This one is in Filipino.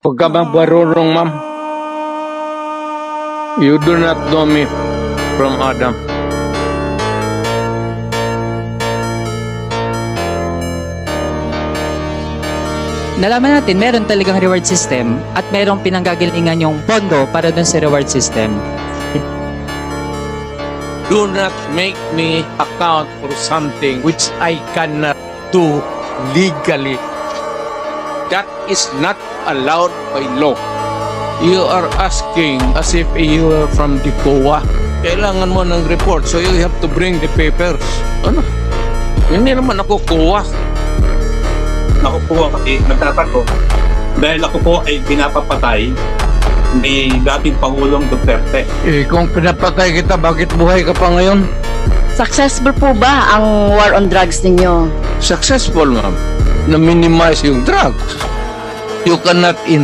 Huwag ka magbarurong, ma'am. You do not know me from Adam. Nalaman natin meron talagang reward system at merong pinanggagalingan yung pondo para dun sa reward system. Do not make me account for something which I cannot do legally. That is not allowed by law. You are asking as if you are from the COA. Kailangan mo ng report, so you have to bring the papers. Ano? Hindi naman ako COA. Ako po kasi nagtatanong dahil ako po ay pinapapatay ni dating Pangulong Duterte. Kung pinapatay kita, bakit buhay ka pa ngayon? Successful po ba ang war on drugs ninyo? Successful, ma'am. Na-minimize yung drugs. You cannot